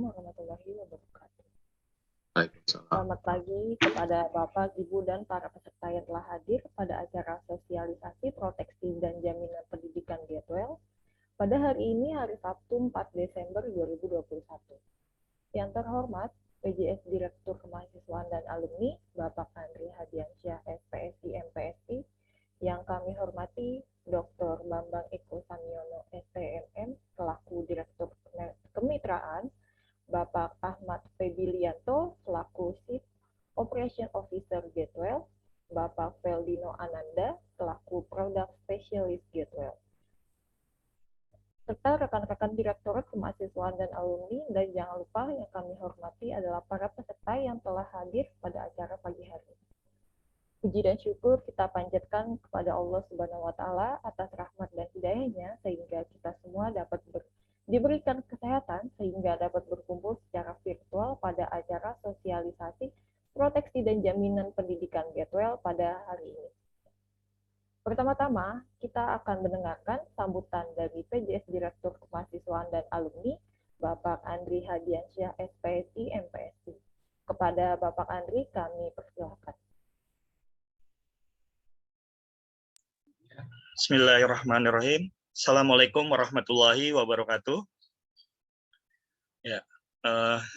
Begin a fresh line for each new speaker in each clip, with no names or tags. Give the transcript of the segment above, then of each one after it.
warahmatullahi wabarakatuh.
Waalaikumsalam.
Selamat pagi kepada Bapak, Ibu, dan para peserta yang telah hadir pada acara sosialisasi proteksi dan jaminan pendidikan Getwell pada hari ini, hari Sabtu 4 Desember 2021. Yang terhormat, PJS Direktur Kemahasiswaan dan Alumni, Bapak Andri Hadiansyah, SPSI, MPSI, yang kami hormati Dr. Bambang Eko Samyono, STMM, selaku Direktur Kemitraan, Bapak Ahmad Febilianto, selaku Chief Operation Officer Getwell, Bapak Feldino Ananda, selaku Product Specialist Getwell, serta rekan-rekan Direktorat Kemahasiswaan dan Alumni, dan jangan lupa yang kami hormati adalah para peserta yang telah hadir pada acara pagi hari ini. Puji dan syukur kita panjatkan kepada Allah Subhanahu wa Ta'ala atas rahmat dan hidayahnya, sehingga kita semua dapat diberikan kesehatan sehingga dapat berkumpul secara virtual pada acara sosialisasi proteksi dan jaminan pendidikan Getwell pada hari ini. Pertama-tama, kita akan mendengarkan sambutan dari PJS Direktur Kemahasiswaan dan Alumni, Bapak Andri Hadiansyah, SPSI, MPSI. Kepada Bapak Andri, kami persilakan.
Bismillahirrahmanirrahim. Assalamualaikum warahmatullahi wabarakatuh. Ya,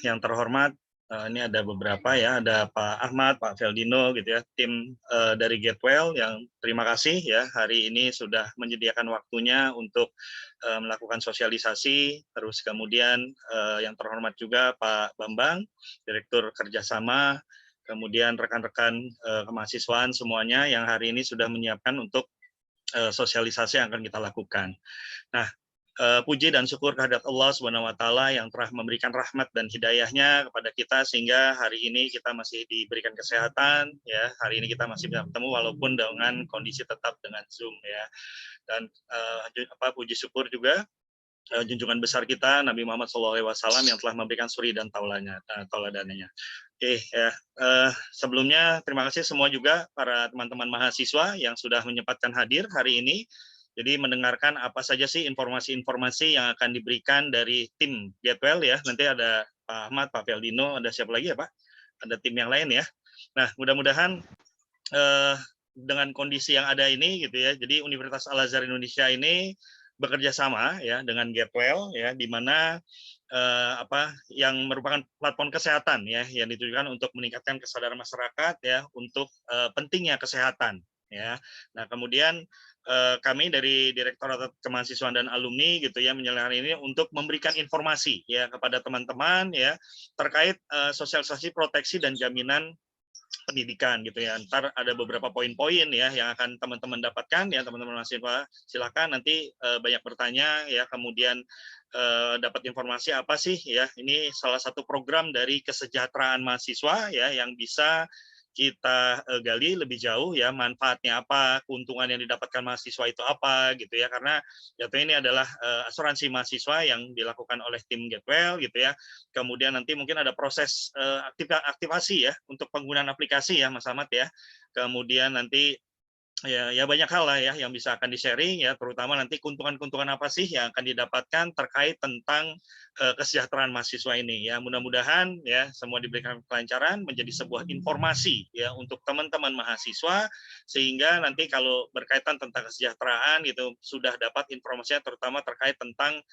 yang terhormat, ini ada beberapa ya, ada Pak Ahmad, Pak Feldino gitu ya, tim dari Getwell yang terima kasih ya hari ini sudah menyediakan waktunya untuk melakukan sosialisasi. Terus kemudian yang terhormat juga Pak Bambang, Direktur Kerjasama, kemudian rekan-rekan kemahasiswaan semuanya yang hari ini sudah menyiapkan untuk sosialisasi yang akan kita lakukan. Nah, puji dan syukur kehadirat Allah Subhanahu wa Ta'ala yang telah memberikan rahmat dan hidayahnya kepada kita sehingga hari ini kita masih diberikan kesehatan ya. Hari ini kita masih bisa bertemu walaupun dengan kondisi tetap dengan Zoom ya. Dan puji syukur juga junjungan besar kita Nabi Muhammad SAW yang telah memberikan suri dan tauladannya. Oke ya, sebelumnya terima kasih semua juga para teman-teman mahasiswa yang sudah menyempatkan hadir hari ini. Jadi mendengarkan apa saja sih informasi-informasi yang akan diberikan dari tim Getwell ya. Nanti ada Pak Ahmad, Pak Feldino, ada siapa lagi ya Pak? Ada tim yang lain ya. Nah mudah-mudahan dengan kondisi yang ada ini gitu ya. Jadi Universitas Al-Azhar Indonesia ini bekerja sama ya dengan Getwell ya, di mana yang merupakan platform kesehatan ya yang ditujukan untuk meningkatkan kesadaran masyarakat ya untuk pentingnya kesehatan ya. Nah kemudian kami dari Direktorat Kemahasiswaan dan Alumni gitu ya menyelenggarakan ini untuk memberikan informasi ya kepada teman-teman ya terkait sosialisasi proteksi dan jaminan pendidikan gitu ya. Ntar ada beberapa poin-poin ya yang akan teman-teman dapatkan ya teman-teman mahasiswa. Silakan nanti banyak bertanya ya, kemudian dapat informasi apa sih ya. Ini salah satu program dari kesejahteraan mahasiswa ya yang bisa kita gali lebih jauh ya, manfaatnya apa, keuntungan yang didapatkan mahasiswa itu apa gitu ya, karena jatuhnya ini adalah asuransi mahasiswa yang dilakukan oleh tim Getwell gitu ya. Kemudian nanti mungkin ada proses aktivasi ya untuk penggunaan aplikasi ya Mas Ahmad ya. Kemudian nanti ya banyak hal lah ya yang bisa akan di-sharing ya, terutama nanti keuntungan-keuntungan apa sih yang akan didapatkan terkait tentang kesejahteraan mahasiswa ini ya. Mudah-mudahan ya semua diberikan kelancaran, menjadi sebuah informasi ya untuk teman-teman mahasiswa sehingga nanti kalau berkaitan tentang kesejahteraan gitu sudah dapat informasinya, terutama terkait tentang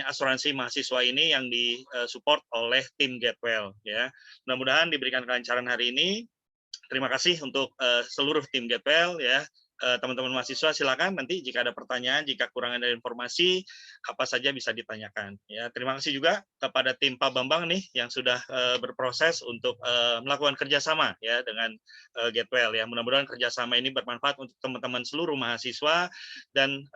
asuransi mahasiswa ini yang disupport oleh tim Getwell ya. Mudah-mudahan diberikan kelancaran hari ini. Terima kasih untuk seluruh tim Getwell ya. Teman-teman mahasiswa silakan nanti jika ada pertanyaan, jika kurang ada informasi apa saja bisa ditanyakan ya. Terima kasih juga kepada tim Pak Bambang nih yang sudah berproses untuk melakukan kerjasama ya dengan Getwell ya. Mudah-mudahan kerjasama ini bermanfaat untuk teman-teman seluruh mahasiswa dan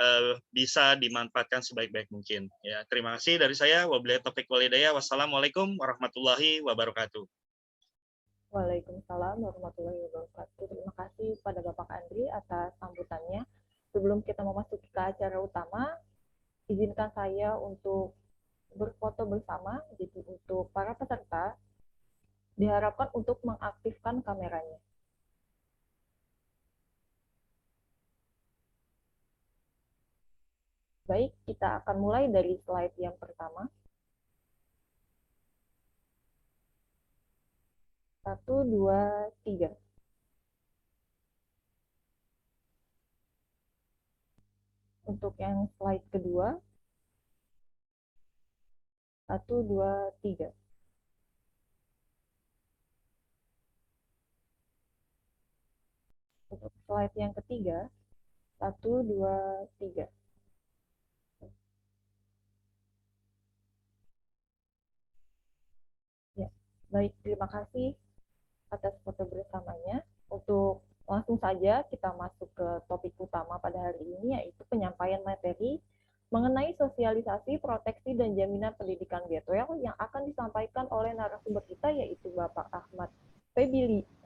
bisa dimanfaatkan sebaik-baik mungkin ya. Terima kasih dari saya. Wabillahi taufiq wal hidayah. Wassalamualaikum warahmatullahi wabarakatuh.
Waalaikumsalam warahmatullahi wabarakatuh. Terima kasih pada Bapak Andri atas sambutannya. Sebelum kita memasuki ke acara utama, izinkan saya untuk berfoto bersama. Jadi untuk para peserta diharapkan untuk mengaktifkan kameranya. Baik, kita akan mulai dari slide yang pertama. 1, 2, 3. Untuk yang slide kedua, 1, 2, 3. Untuk slide yang ketiga, 1, 2, 3. Ya, baik, terima kasih atas foto bersamanya. Untuk langsung saja kita masuk ke topik utama pada hari ini, yaitu penyampaian materi mengenai sosialisasi, proteksi, dan jaminan pendidikan Getwell yang akan disampaikan oleh narasumber kita, yaitu Bapak Ahmad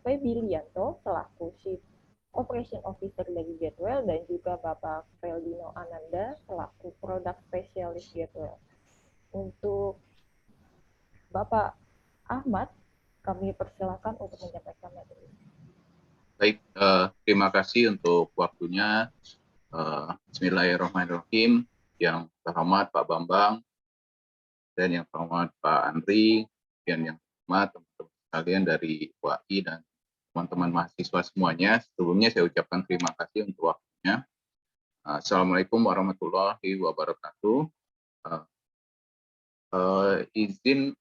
Febilianto selaku Chief Operation Officer dari Getwell dan juga Bapak Feldino Ananda selaku Product Specialist Getwell. Untuk Bapak Ahmad, kami persilakan untuk menyampaikan materi.
Baik, terima kasih untuk waktunya. Bismillahirrahmanirrahim. Yang terhormat Pak Bambang dan yang terhormat Pak Andri dan yang terhormat teman-teman sekalian dari UAI dan teman-teman mahasiswa semuanya. Sebelumnya saya ucapkan terima kasih untuk waktunya. Assalamualaikum warahmatullahi wabarakatuh. Izin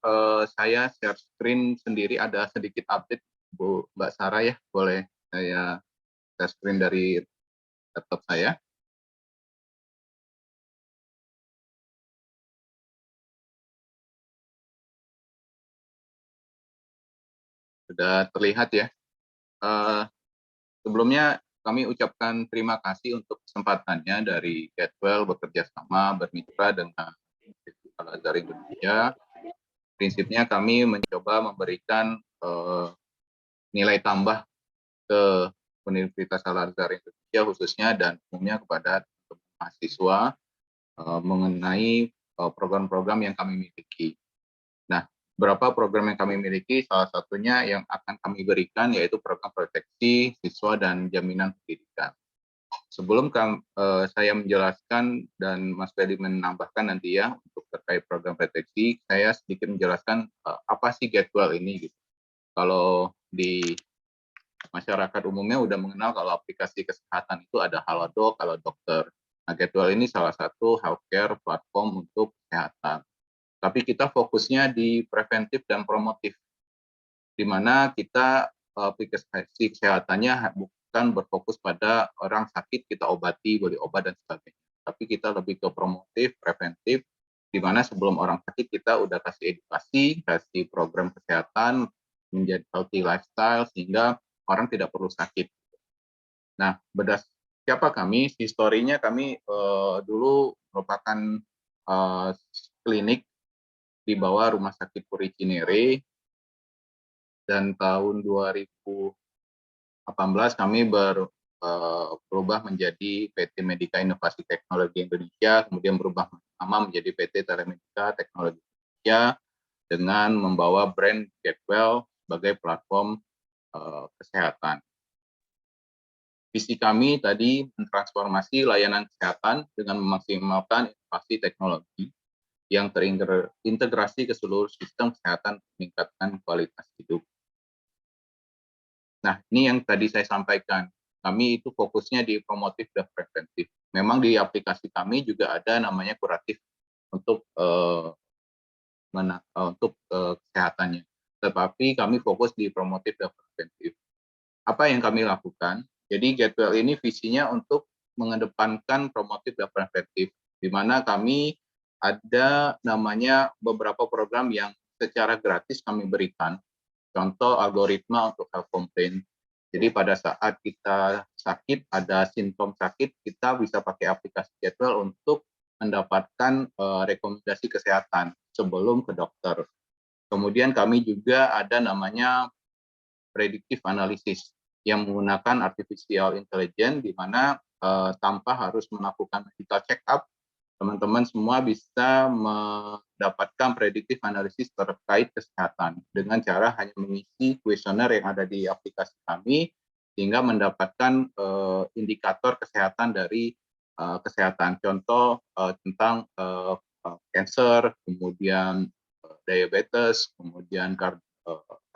saya share screen sendiri, ada sedikit update Bu Mbak Sarah ya, boleh saya share screen dari laptop saya. Sudah terlihat ya. Sebelumnya kami ucapkan terima kasih untuk kesempatannya dari Getwell bekerja sama bermitra dengan Institut Al-Azhar Indonesia. Prinsipnya kami mencoba memberikan nilai tambah ke Universitas Al-Azhar Indonesia khususnya dan umumnya kepada mahasiswa mengenai program-program yang kami miliki. Nah, beberapa program yang kami miliki, salah satunya yang akan kami berikan yaitu program proteksi siswa dan jaminan pendidikan. Sebelum saya menjelaskan dan Mas Fedi menambahkan nanti ya untuk terkait program proteksi, saya sedikit menjelaskan apa sih Getwell ini gitu. Kalau di masyarakat umumnya udah mengenal kalau aplikasi kesehatan itu ada Halodoc, kalau dokter. Nah, Getwell ini salah satu healthcare platform untuk kesehatan. Tapi kita fokusnya di preventif dan promotif, di mana kita aplikasi kesehatannya bukan berfokus pada orang sakit kita obati, beri obat dan sebagainya. Tapi kita lebih ke promotif, preventif, di mana sebelum orang sakit kita udah kasih edukasi, kasih program kesehatan, menjadi healthy lifestyle, sehingga orang tidak perlu sakit. Nah, siapa kami? Historinya kami dulu merupakan klinik di bawah Rumah Sakit Puri Cinere, dan tahun 2018 kami berubah menjadi PT Medika Inovasi Teknologi Indonesia, kemudian berubah nama menjadi PT Telemedika Teknologi Indonesia dengan membawa brand Getwell sebagai platform kesehatan. Visi kami tadi mentransformasi layanan kesehatan dengan memaksimalkan inovasi teknologi yang terintegrasi ke seluruh sistem kesehatan meningkatkan kualitas hidup. Nah, ini yang tadi saya sampaikan. Kami itu fokusnya di promotif dan preventif. Memang di aplikasi kami juga ada namanya kuratif untuk kesehatannya. Tetapi kami fokus di promotif dan preventif. Apa yang kami lakukan? Jadi Getwell ini visinya untuk mengedepankan promotif dan preventif, di mana kami ada namanya beberapa program yang secara gratis kami berikan. Contoh algoritma untuk health complaint. Jadi pada saat kita sakit, ada simptom sakit, kita bisa pakai aplikasi Getwell untuk mendapatkan rekomendasi kesehatan sebelum ke dokter. Kemudian kami juga ada namanya predictive analysis yang menggunakan artificial intelligence, di mana tanpa harus melakukan medical check up, teman-teman semua bisa mendapatkan predictive analysis terkait kesehatan dengan cara hanya mengisi kuesioner yang ada di aplikasi kami, sehingga mendapatkan indikator kesehatan dari kesehatan. Contoh tentang cancer, kemudian diabetes, kemudian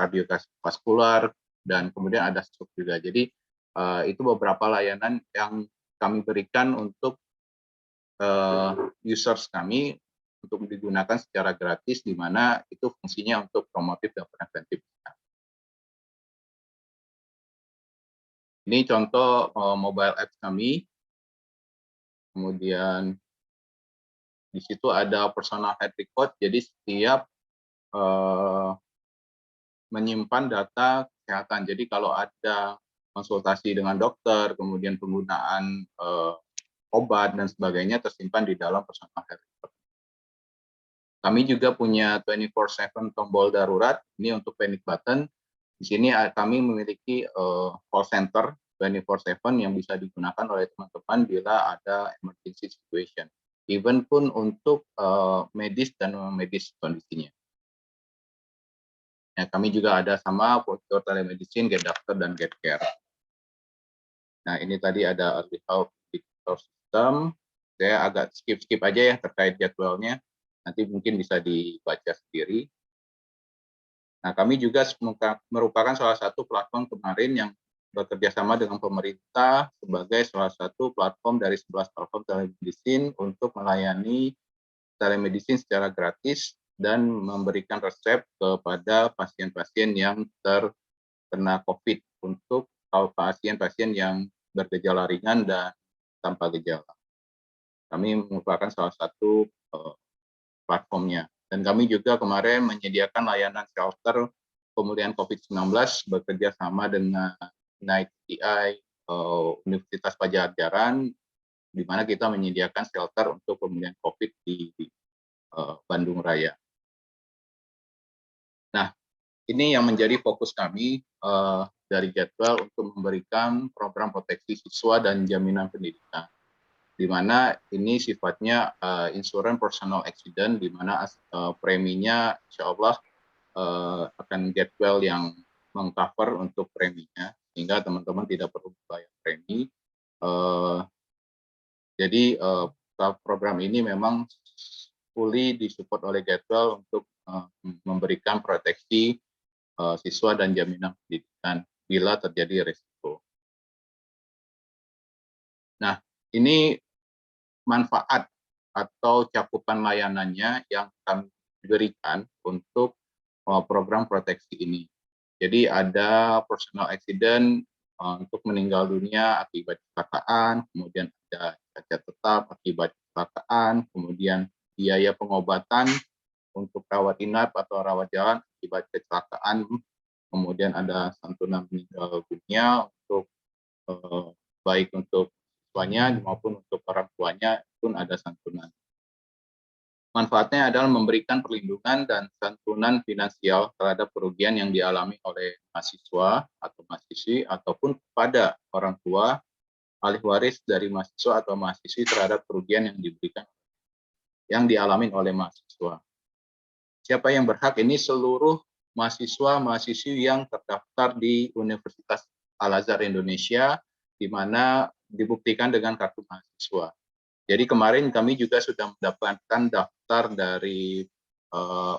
kardiovaskular, dan kemudian ada stroke juga. Jadi itu beberapa layanan yang kami berikan untuk users kami untuk digunakan secara gratis, di mana itu fungsinya untuk promotif dan preventif. Ini contoh mobile apps kami. Kemudian di situ ada personal health record, jadi setiap menyimpan data kesehatan. Jadi kalau ada konsultasi dengan dokter, kemudian penggunaan obat dan sebagainya tersimpan di dalam personal health record. Kami juga punya 24/7 tombol darurat, ini untuk panic button. Di sini kami memiliki call center 24/7 yang bisa digunakan oleh teman-teman bila ada emergency situation, even pun untuk medis dan non-medis kondisinya. Ya, kami juga ada sama fitur telemedicine, Get Doctor, dan Get Care. Nah, ini tadi ada early health predictor system. Saya agak skip aja ya terkait jadwalnya. Nanti mungkin bisa dibaca sendiri. Nah, kami juga merupakan salah satu platform kemarin yang bekerja sama dengan pemerintah sebagai salah satu platform dari 11 platform telemedicine untuk melayani telemedicine secara gratis dan memberikan resep kepada pasien-pasien yang terkena COVID untuk pasien-pasien yang bergejala ringan dan tanpa gejala. Kami merupakan salah satu platformnya. Dan kami juga kemarin menyediakan layanan shelter pemulihan COVID-19 bekerja sama dengan NITI Universitas Padjadjaran, di mana kita menyediakan shelter untuk pemulihan COVID di Bandung Raya. Nah, ini yang menjadi fokus kami dari jadwal untuk memberikan program proteksi siswa dan jaminan pendidikan, di mana ini sifatnya insurance personal accident, di mana preminya insya Allah akan jadwal yang mengcover untuk preminya, sehingga teman-teman tidak perlu bayar premi. Jadi program ini memang fully disupport oleh jadwal untuk memberikan proteksi siswa dan jaminan pendidikan bila terjadi risiko. Nah, ini manfaat atau cakupan layanannya yang kami berikan untuk program proteksi ini. Jadi ada personal accident untuk meninggal dunia akibat kecelakaan, kemudian ada cacat tetap akibat kecelakaan, kemudian biaya pengobatan untuk rawat inap atau rawat jalan akibat kecelakaan, kemudian ada santunan meninggal dunia untuk baik untuk siswanya maupun untuk orang tuanya pun ada santunan. Manfaatnya adalah memberikan perlindungan dan santunan finansial terhadap kerugian yang dialami oleh mahasiswa atau mahasiswi ataupun kepada orang tua, ahli waris dari mahasiswa atau mahasiswi terhadap kerugian yang dialami oleh mahasiswa. Siapa yang berhak? Ini seluruh mahasiswa-mahasiswi yang terdaftar di Universitas Al-Azhar Indonesia, di mana dibuktikan dengan kartu mahasiswa. Jadi kemarin kami juga sudah mendapatkan daftar dari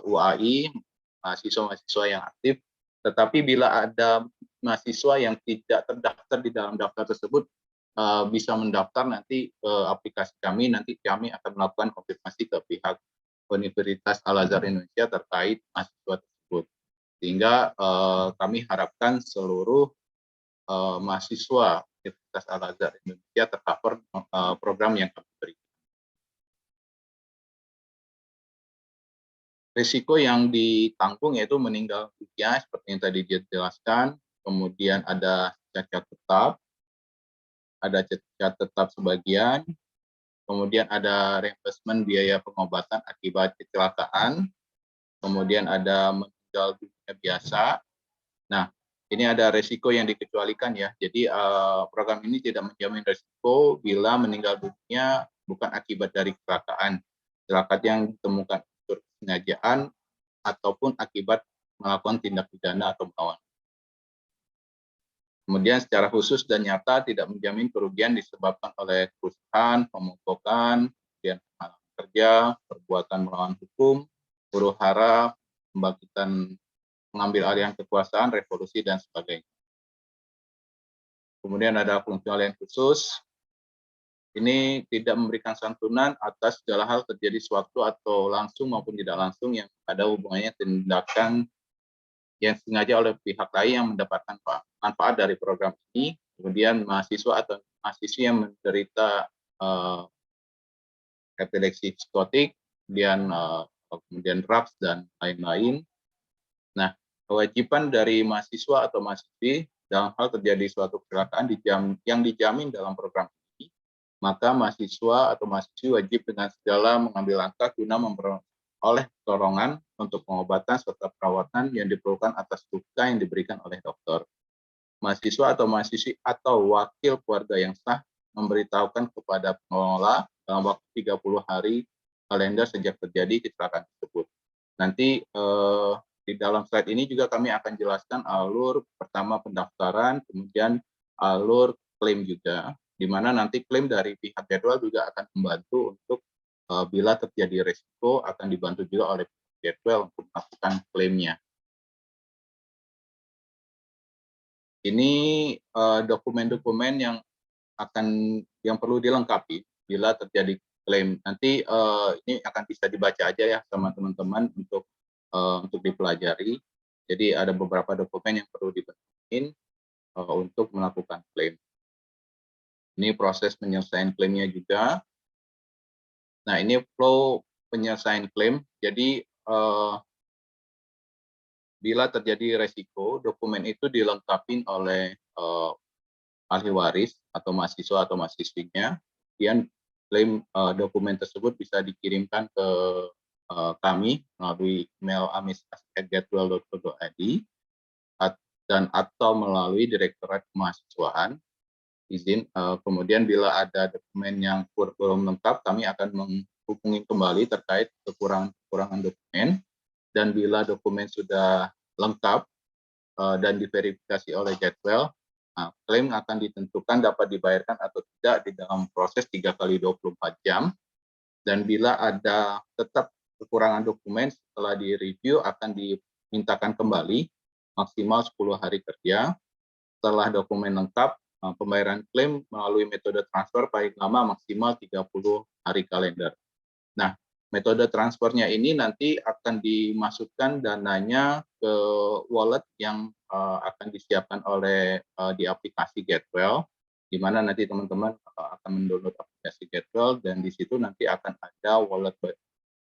UAI, mahasiswa-mahasiswa yang aktif, tetapi bila ada mahasiswa yang tidak terdaftar di dalam daftar tersebut, bisa mendaftar nanti aplikasi kami, nanti kami akan melakukan konfirmasi ke pihak Universitas Al-Azhar Indonesia terkait mahasiswa tersebut. Sehingga kami harapkan seluruh mahasiswa Universitas Al-Azhar Indonesia tercover program yang kami berikan. Risiko yang ditanggung yaitu meninggal dunia seperti yang tadi dijelaskan, kemudian ada cacat tetap sebagian, kemudian ada reimbursement biaya pengobatan akibat kecelakaan, kemudian ada meninggal dunia biasa. Nah, ini ada resiko yang dikecualikan ya. Jadi program ini tidak menjamin resiko bila meninggal dunia bukan akibat dari kecelakaan yang ditemukan unsur kesengajaan ataupun akibat melakukan tindak pidana atau melawan. Kemudian secara khusus dan nyata tidak menjamin kerugian disebabkan oleh kerusakan, pemogokan, kemudian penghalangan kerja, perbuatan melawan hukum, huru-hara, pembangkitan pengambil alihan kekuasaan, revolusi, dan sebagainya. Kemudian ada fungsi lain khusus, ini tidak memberikan santunan atas segala hal terjadi sewaktu atau langsung maupun tidak langsung yang ada hubungannya tindakan yang sengaja oleh pihak lain yang mendapatkan manfaat dari program ini. Kemudian mahasiswa atau mahasiswi yang menderita epilepsi psikotik, kemudian drugs dan lain-lain. Nah, kewajiban dari mahasiswa atau mahasiswi dalam hal terjadi suatu kecelakaan yang dijamin dalam program ini, maka mahasiswa atau mahasiswi wajib dengan segala mengambil langkah guna memperoleh pertolongan untuk pengobatan serta perawatan yang diperlukan atas luka yang diberikan oleh dokter. Mahasiswa atau mahasiswi atau wakil keluarga yang sah memberitahukan kepada pengelola dalam waktu 30 hari kalender sejak terjadi kecelakaan tersebut. Nanti di dalam slide ini juga kami akan jelaskan alur pertama pendaftaran, kemudian alur klaim juga, di mana nanti klaim dari pihak jadwal juga akan membantu untuk bila terjadi resiko akan dibantu juga oleh jadwal untuk melakukan klaimnya. Ini dokumen-dokumen yang perlu dilengkapi bila terjadi klaim. Nanti ini akan bisa dibaca aja ya sama teman-teman untuk dipelajari. Jadi ada beberapa dokumen yang perlu dipenuhi untuk melakukan klaim. Ini proses penyelesaian klaimnya juga. Nah, ini flow penyelesaian klaim. Jadi bila terjadi resiko, dokumen itu dilengkapi oleh ahli waris atau mahasiswa atau mahasiswinya. Kemudian klaim dokumen tersebut bisa dikirimkan ke kami melalui email amis@getwell.co.id dan atau melalui Direktorat Kemahasiswaan izin. Kemudian bila ada dokumen yang belum lengkap, kami akan menghubungi kembali terkait kekurangan dokumen. Dan bila dokumen sudah lengkap dan diverifikasi oleh Getwell, klaim akan ditentukan dapat dibayarkan atau tidak di dalam proses 3 kali 24 jam. Dan bila ada tetap kekurangan dokumen setelah direview akan dimintakan kembali maksimal 10 hari kerja. Setelah dokumen lengkap, pembayaran klaim melalui metode transfer paling lama maksimal 30 hari kalender. Nah, metode transfernya ini nanti akan dimasukkan dananya ke wallet yang akan disiapkan oleh di aplikasi Getwell, di mana nanti teman-teman akan mendownload aplikasi Getwell dan di situ nanti akan ada wallet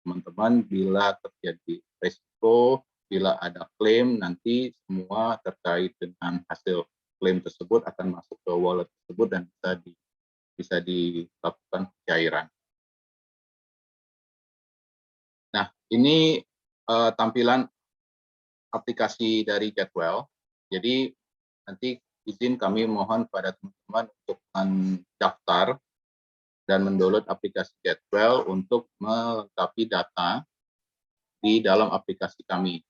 teman-teman bila terjadi resiko, bila ada klaim, nanti semua terkait dengan hasil klaim tersebut akan masuk ke wallet tersebut dan bisa dilakukan pencairan. Nah, ini tampilan aplikasi dari Getwell. Jadi nanti izin kami mohon kepada teman-teman untuk mendaftar dan mendownload aplikasi Getwell untuk melengkapi data di dalam aplikasi kami.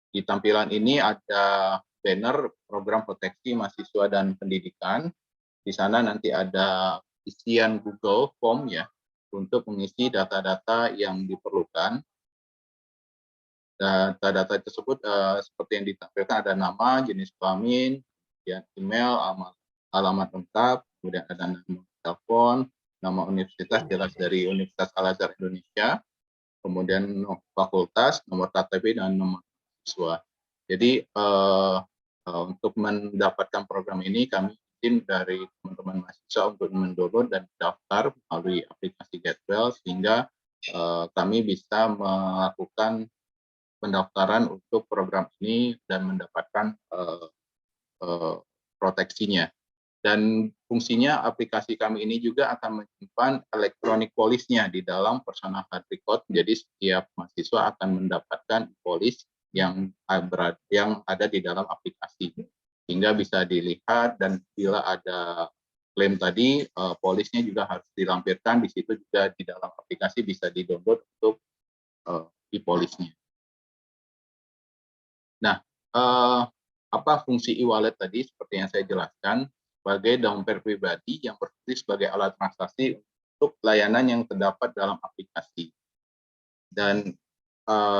Di tampilan ini ada banner program proteksi mahasiswa dan pendidikan. Di sana nanti ada isian Google Form ya untuk mengisi data-data yang diperlukan. Data-data tersebut seperti yang ditampilkan ada nama, jenis kelamin, kemudian email, alamat lengkap, kemudian ada nomor telepon, nama universitas jelas dari Universitas Al-Azhar Indonesia, kemudian fakultas, nomor KTP, dan nomor siswa. Jadi untuk mendapatkan program ini kami izin dari teman-teman mahasiswa untuk mendownload dan daftar melalui aplikasi Getwell sehingga kami bisa melakukan pendaftaran untuk program ini dan mendapatkan proteksinya. Dan fungsinya aplikasi kami ini juga akan menyimpan electronic police-nya di dalam personal card record. Jadi setiap mahasiswa akan mendapatkan polis yang ada di dalam aplikasi. Sehingga bisa dilihat dan bila ada klaim tadi, polisnya juga harus dilampirkan. Di situ juga di dalam aplikasi bisa di-download untuk e-polisnya. Nah, apa fungsi e-wallet tadi seperti yang saya jelaskan sebagai dompet pribadi yang berfungsi sebagai alat transaksi untuk layanan yang terdapat dalam aplikasi. Dan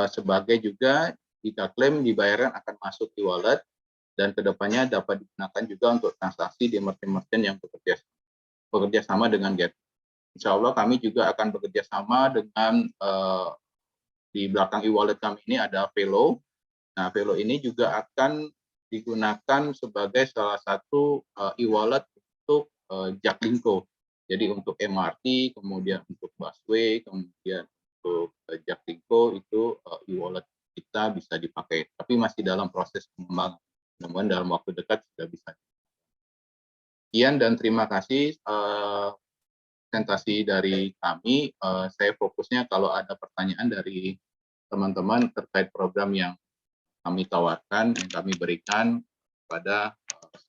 sebagai juga jika klaim dibayarkan akan masuk di wallet dan kedepannya dapat digunakan juga untuk transaksi di merchant-merchant yang bekerja sama dengan Get. Insya Allah kami juga akan bekerja sama dengan di belakang e-wallet kami ini ada Velo. Nah, Velo ini juga akan digunakan sebagai salah satu e-wallet untuk Jaklingko. Jadi untuk MRT, kemudian untuk busway, kemudian untuk Jaklingko itu e-wallet kita bisa dipakai. Tapi masih dalam proses pengembangan. Namun dalam waktu dekat sudah bisa. Sekian dan terima kasih presentasi dari kami. Saya fokusnya kalau ada pertanyaan dari teman-teman terkait program yang kami tawarkan, yang kami berikan kepada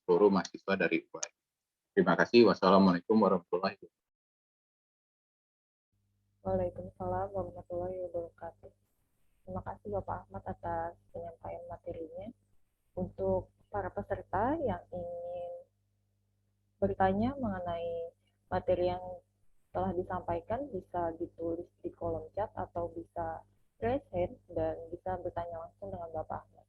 seluruh mahasiswa dari UAI. Terima kasih. Wassalamualaikum warahmatullahi wabarakatuh.
Waalaikumsalam warahmatullahi wabarakatuh. Terima kasih Bapak Ahmad atas penyampaian materinya. Untuk para peserta yang ingin bertanya mengenai materi yang telah disampaikan bisa ditulis di kolom chat atau bisa raise hand dan bisa bertanya langsung dengan Bapak Ahmad.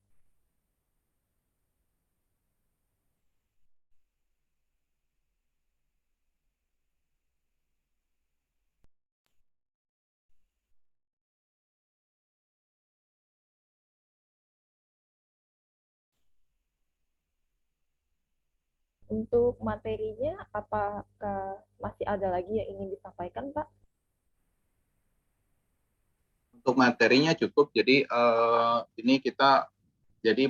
Untuk materinya, apakah masih ada lagi yang ingin disampaikan, Pak?
Untuk materinya cukup. Jadi ini kita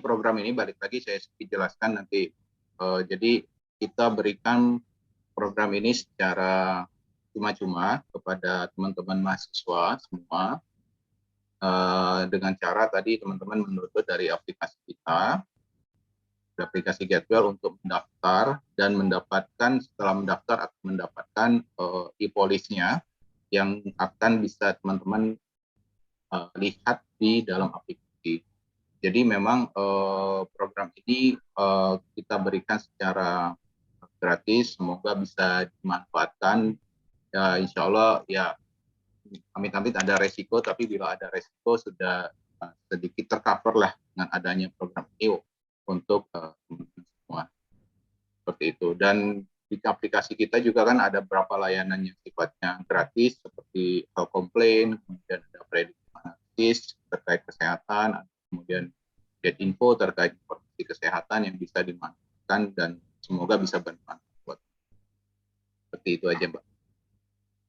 program ini balik lagi saya jelaskan nanti. Jadi kita berikan program ini secara cuma-cuma kepada teman-teman mahasiswa semua dengan cara tadi teman-teman mendownload dari aplikasi kita, aplikasi Getwell untuk mendaftar dan mendapatkan setelah mendaftar akan mendapatkan e-polisnya yang akan bisa teman-teman lihat di dalam aplikasi. Jadi memang program ini kita berikan secara gratis, semoga bisa dimanfaatkan. Ya, insya Allah ya amit-amit ada resiko, tapi bila ada resiko sudah sedikit tercover lah dengan adanya program ini untuk teman-teman semua. Seperti itu. Dan di aplikasi kita juga kan ada beberapa layanan yang sifatnya gratis seperti komplain, kemudian ada prediksi analisis terkait kesehatan, kemudian get info terkait informasi kesehatan yang bisa dimanfaatkan dan semoga bisa bermanfaat buat. Seperti itu aja, Mbak.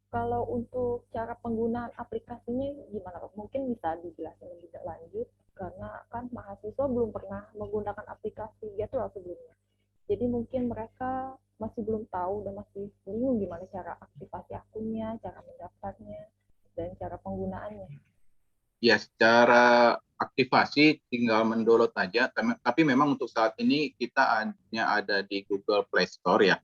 Kalau untuk cara penggunaan aplikasinya gimana, Pak? Mungkin bisa dijelaskan lebih lanjut karena kan mahasiswa belum pernah menggunakan aplikasi Getwell sebelumnya. Jadi mungkin mereka masih belum tahu dan masih bingung gimana cara aktivasi akunnya, cara mendaftarnya, dan cara penggunaannya.
Ya, secara aktivasi tinggal mendownload aja, tapi memang untuk saat ini kita hanya ada di Google Play Store ya,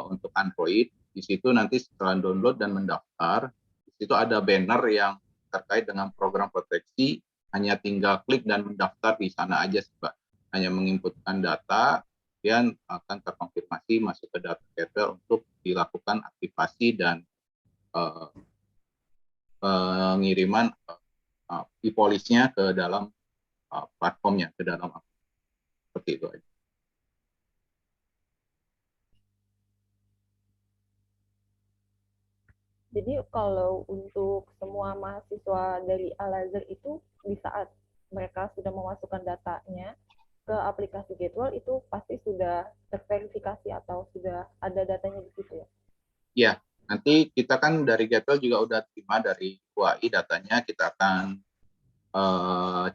untuk Android. Di situ nanti setelah download dan mendaftar, di situ ada banner yang terkait dengan program proteksi, hanya tinggal klik dan mendaftar di sana aja, Mbak. Hanya menginputkan data, kemudian akan terkonfirmasi masuk ke data Getwell untuk dilakukan aktivasi dan pengiriman e-polisnya ke dalam platformnya, ke dalam seperti itu aja.
Jadi kalau untuk semua mahasiswa dari Al-Azhar itu di saat mereka sudah memasukkan datanya ke aplikasi Getwell itu pasti sudah terverifikasi atau sudah ada datanya di situ ya?
Ya, nanti kita kan dari Getwell juga udah terima dari UAI datanya, kita akan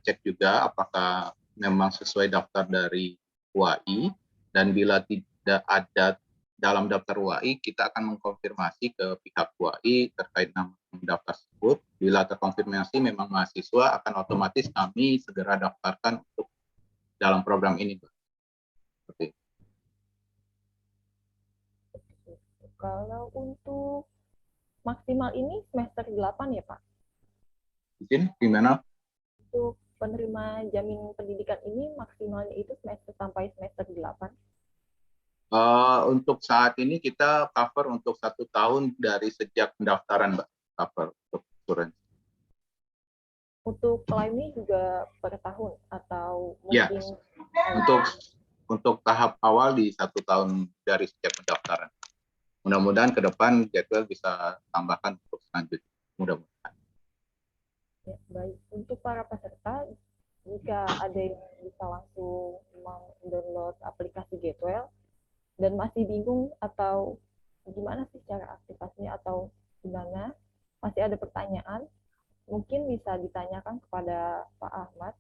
cek juga apakah memang sesuai daftar dari UAI, dan bila tidak ada dalam daftar UAI, kita akan mengkonfirmasi ke pihak UAI terkait nama pendaftar tersebut. Bila terkonfirmasi memang mahasiswa, akan otomatis kami segera daftarkan untuk dalam program ini. Seperti itu.
Kalau untuk maksimal ini semester 8 ya Pak?
Izin, gimana?
Untuk penerima jaminan pendidikan ini maksimalnya itu semester sampai semester 8?
Untuk saat ini kita cover untuk 1 tahun dari sejak pendaftaran, Mbak, cover untuk asuransi.
Untuk klaimnya juga per tahun atau
Ya,
mungkin
untuk tahap awal di 1 tahun dari sejak pendaftaran. Mudah-mudahan ke depan jadwal bisa tambahkan untuk selanjutnya. Mudah-mudahan.
ya, baik. Untuk para peserta, jika ada yang bisa langsung download aplikasi Getwell dan masih bingung atau gimana sih cara aktifasinya atau gimana, masih ada pertanyaan, mungkin bisa ditanyakan kepada Pak Ahmad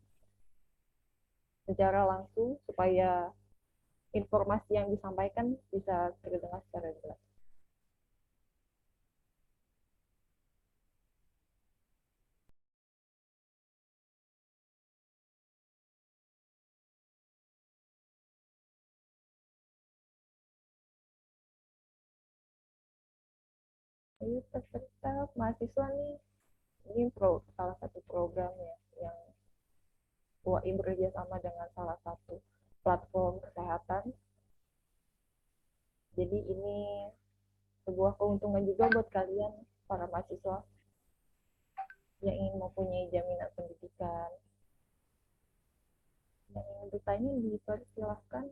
secara langsung supaya informasi yang disampaikan bisa terdengar secara jelas. Ayo peserta mahasiswa nih, ini salah satu program ya yang UAI bekerja sama dengan salah satu platform kesehatan. Jadi ini sebuah keuntungan juga buat kalian para mahasiswa yang ingin mempunyai jaminan pendidikan. Yang ingin bertanya dipersilahkan.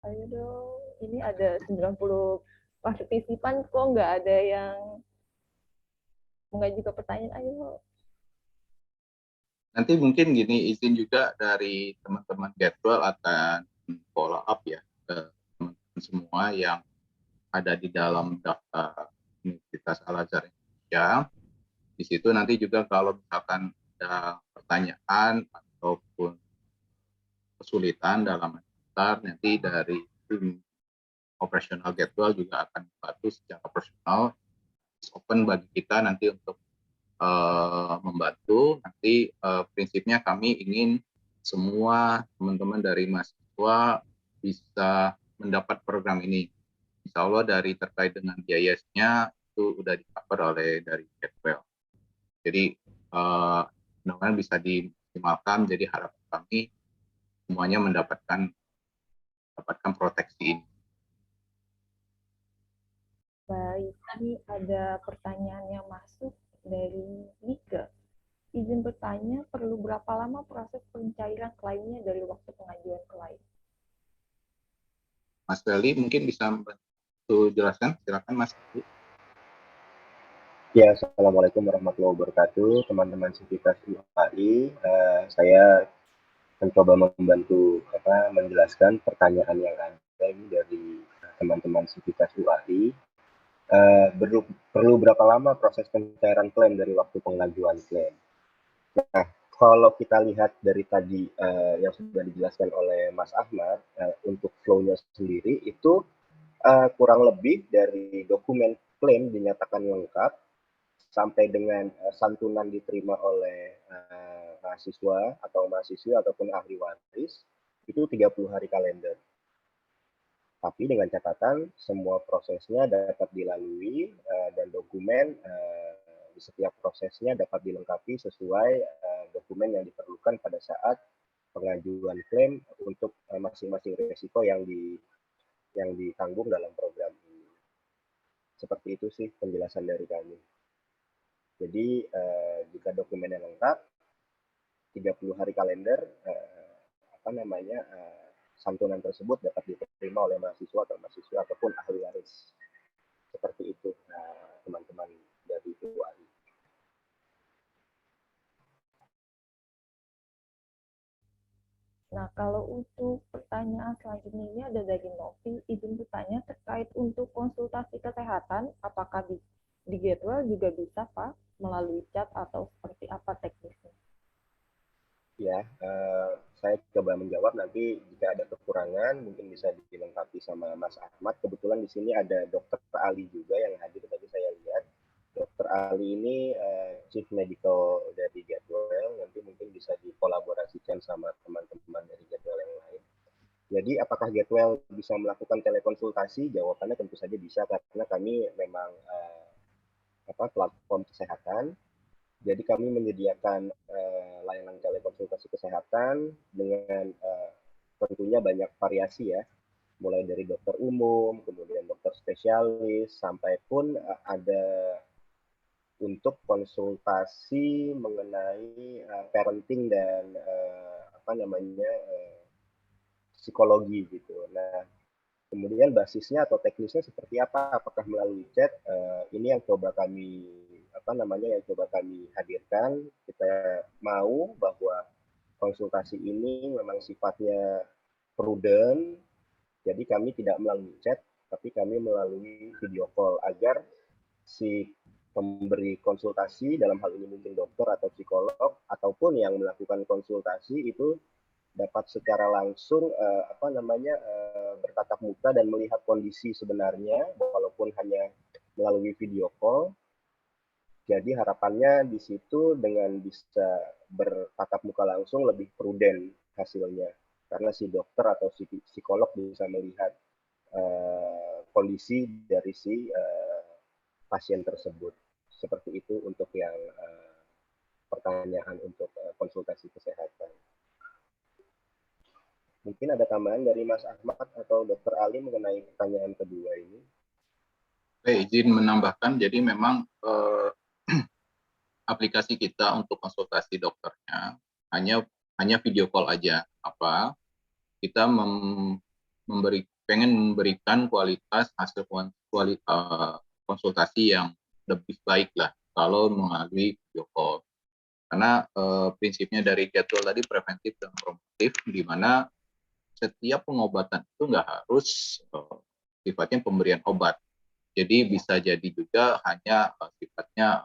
Ayo dong, ini ada 90 partisipan kok nggak ada yang mengajukan pertanyaan. Ayo.
Nanti mungkin gini, izin juga dari teman-teman jadwal akan follow up ya ke teman-teman semua yang ada di dalam daftar Universitas Al-Azhar Indonesia. Di situ nanti juga kalau misalkan ada pertanyaan ataupun kesulitan dalam mendaftar, nanti dari tim operasional jadwal juga akan membantu secara personal, open bagi kita nanti untuk membantu. Nanti prinsipnya kami ingin semua teman-teman dari mahasiswa bisa mendapat program ini. Insya Allah dari terkait dengan biayanya itu sudah di-cover oleh dari Getwell. Jadi mudah-mudahan bisa dimaksimalkan. Jadi harapan kami semuanya mendapatkan proteksi ini.
Baik, ini ada pertanyaan yang masuk dari Nika. Izin bertanya, perlu berapa lama proses pencairan klaimnya dari waktu pengajuan klaim?
Mas Feli mungkin bisa membantu jelaskan, silakan Mas.
Ya, Assalamualaikum warahmatullahi wabarakatuh, teman-teman Sivitas UAI. Saya mencoba membantu menjelaskan pertanyaan yang ada ini dari teman-teman Sivitas UAI. Perlu berapa lama proses pencairan klaim dari waktu pengajuan klaim? Nah, kalau kita lihat dari tadi yang sudah dijelaskan oleh Mas Ahmad, untuk flow-nya sendiri itu kurang lebih dari dokumen klaim dinyatakan lengkap sampai dengan santunan diterima oleh mahasiswa atau mahasiswi ataupun ahli waris itu 30 hari kalender. Tapi dengan catatan semua prosesnya dapat dilalui dan dokumen di setiap prosesnya dapat dilengkapi sesuai dokumen yang diperlukan pada saat pengajuan klaim untuk masing-masing risiko yang ditanggung dalam program ini. Seperti itu sih penjelasan dari kami. Jadi jika dokumennya lengkap, 30 hari kalender, santunan tersebut dapat diterima oleh mahasiswa atau mahasiswa ataupun ahli waris. Seperti itu, teman-teman dari UAI.
Nah, kalau untuk pertanyaan selanjutnya ini ada dari Novi, izin bertanya terkait untuk konsultasi kesehatan, apakah di Getwell juga bisa, Pak, melalui chat atau seperti apa teknisnya?
Ya, saya coba menjawab, nanti jika ada kekurangan mungkin bisa dilengkapi sama Mas Ahmad. Kebetulan di sini ada Dokter Ali juga yang hadir, tadi saya lihat. Dokter Ali ini Chief Medical dari Getwell, nanti mungkin bisa dikolaborasikan sama teman-teman dari Getwell yang lain. Jadi apakah Getwell bisa melakukan telekonsultasi? Jawabannya tentu saja bisa, karena kami memang platform kesehatan Jadi kami menyediakan layanan telekonsultasi kesehatan dengan tentunya banyak variasi ya, mulai dari dokter umum, kemudian dokter spesialis, sampai pun ada untuk konsultasi mengenai parenting dan psikologi gitu. Nah, kemudian basisnya atau teknisnya seperti apa? Apakah melalui chat? Ini yang coba kami hadirkan. Kita mau bahwa konsultasi ini memang sifatnya prudent, jadi kami tidak melalui chat, tapi kami melalui video call agar si pemberi konsultasi, dalam hal ini mungkin dokter atau psikolog, ataupun yang melakukan konsultasi itu dapat secara langsung bertatap muka dan melihat kondisi sebenarnya walaupun hanya melalui video call. Jadi harapannya di situ dengan bisa bertatap muka langsung lebih prudent hasilnya karena si dokter atau si psikolog bisa melihat kondisi dari si pasien tersebut. Seperti itu untuk yang pertanyaan untuk konsultasi kesehatan. Mungkin ada tambahan dari Mas Ahmad atau Dr. Ali mengenai pertanyaan kedua ini.
Izin menambahkan, jadi memang aplikasi kita untuk konsultasi dokternya hanya video call aja. Kita pengen memberikan kualitas hasil konsultasi yang lebih baik lah kalau melalui video call. Karena prinsipnya dari Getwell tadi preventif dan promotif, di mana setiap pengobatan itu nggak harus sifatnya pemberian obat. Jadi bisa jadi juga hanya sifatnya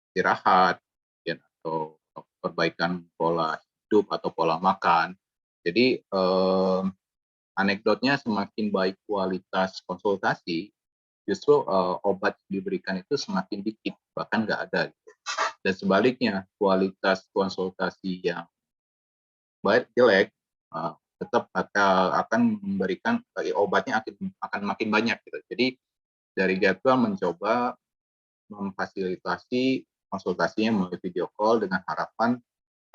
istirahat, ya, atau perbaikan pola hidup atau pola makan. Jadi anekdotnya semakin baik kualitas konsultasi, justru obat diberikan itu semakin dikit, bahkan nggak ada. Dan sebaliknya, kualitas konsultasi yang baik jelek tetap akan memberikan obatnya akan makin banyak gitu. Jadi dari Getwell mencoba memfasilitasi konsultasinya melalui video call dengan harapan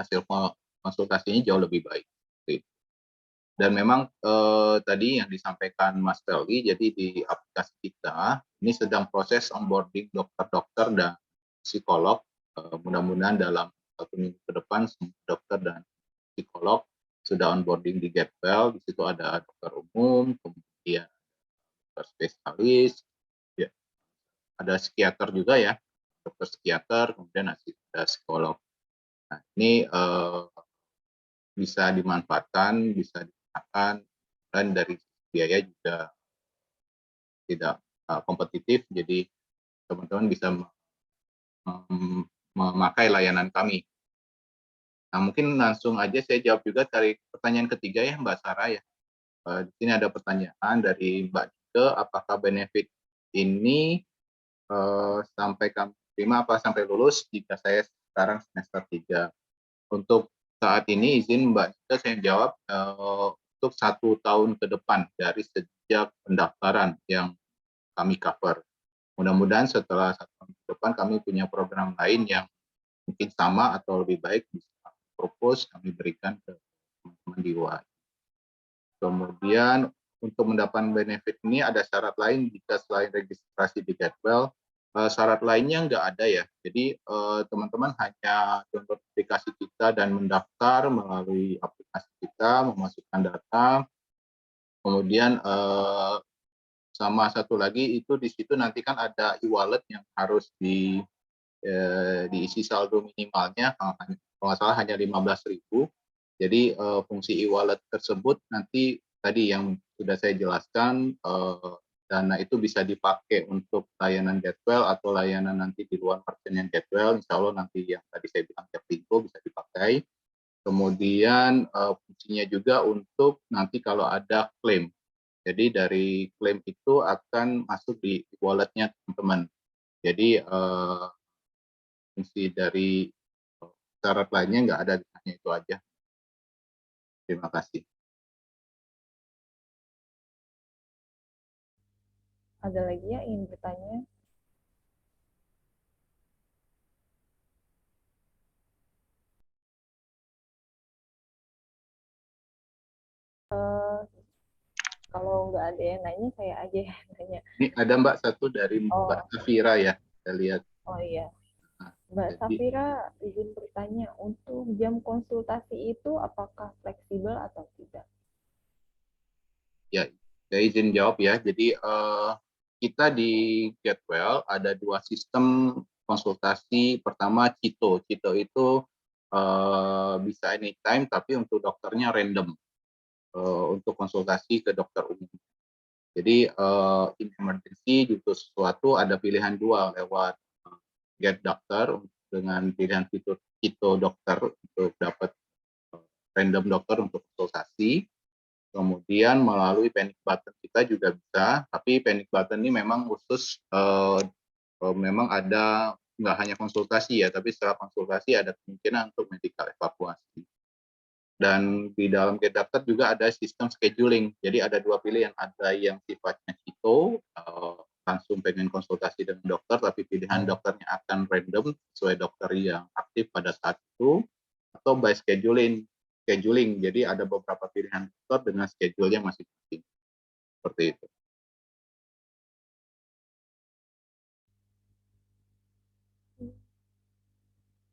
hasil konsultasinya jauh lebih baik. Dan memang tadi yang disampaikan Mas Feldi, jadi di aplikasi kita ini sedang proses onboarding dokter-dokter dan psikolog. Mudah-mudahan dalam 1 minggu ke depan semua dokter dan psikolog sudah onboarding di Getwell. Di situ ada dokter umum, kemudian dokter spesialis, ya, ada psikiater juga ya, dokter psikiater, kemudian ada psikolog. Nah, ini bisa dimanfaatkan, bisa digunakan, dan dari biaya juga tidak kompetitif, jadi teman-teman bisa memakai layanan kami. Nah, mungkin langsung aja saya jawab juga dari pertanyaan ketiga ya, Mbak Sarah ya. Di sini ada pertanyaan dari Mbak Dike, apakah benefit ini sampai kami terima apa sampai lulus jika saya sekarang semester 3? Untuk saat ini izin Mbak Dike saya jawab untuk 1 tahun ke depan dari sejak pendaftaran yang kami cover. Mudah-mudahan setelah 1 tahun ke depan kami punya program lain yang mungkin sama atau lebih baik, bisa propose kami berikan ke teman-teman di UI. Kemudian untuk mendapatkan benefit ini ada syarat lain jika selain registrasi di Getwell, syarat lainnya nggak ada ya. Jadi teman-teman hanya download aplikasi kita dan mendaftar melalui aplikasi kita, memasukkan data, kemudian sama satu lagi itu di situ nanti kan ada e-wallet yang harus diisi saldo minimalnya, kalau nggak salah hanya 15.000. Jadi fungsi e-wallet tersebut nanti tadi yang sudah saya jelaskan, dana itu bisa dipakai untuk layanan Getwell atau layanan nanti di luar persenan Getwell, insya Allah nanti yang tadi saya bilang Jaklingko bisa dipakai. Kemudian fungsinya juga untuk nanti kalau ada klaim. Jadi dari klaim itu akan masuk di walletnya teman-teman. Jadi fungsi dari syarat lainnya nggak ada, hanya itu aja. Terima kasih.
Ada lagi yang ingin bertanya? Kalau nggak ada yang nanya, saya aja yang nanya.
Ini ada Mbak satu dari Mbak
Oh,
Safira ya, saya lihat.
oh iya.
Nah,
Mbak
jadi
Safira, izin bertanya, untuk jam konsultasi itu apakah fleksibel atau tidak?
ya, saya izin jawab ya. Jadi kita di Getwell ada dua sistem konsultasi. Pertama Cito. Cito itu bisa anytime, tapi untuk dokternya random. Untuk konsultasi ke dokter umum. Jadi in emergency gitu sesuatu ada pilihan dua lewat Get Doctor dengan pilihan fitur Cito dokter untuk dapat random dokter untuk konsultasi. Kemudian melalui panic button kita juga bisa, tapi panic button ini memang khusus memang ada nggak hanya konsultasi ya, tapi setelah konsultasi ada kemungkinan untuk medical evakuasi. Dan di dalam Get Doctor juga ada sistem scheduling. Jadi ada dua pilihan, ada yang sifatnya Cito, langsung pengen konsultasi dengan dokter, tapi pilihan dokternya akan random sesuai dokter yang aktif pada saat itu, atau by scheduling. Jadi ada beberapa pilihan dokter dengan schedule-nya masing-masing. Seperti itu.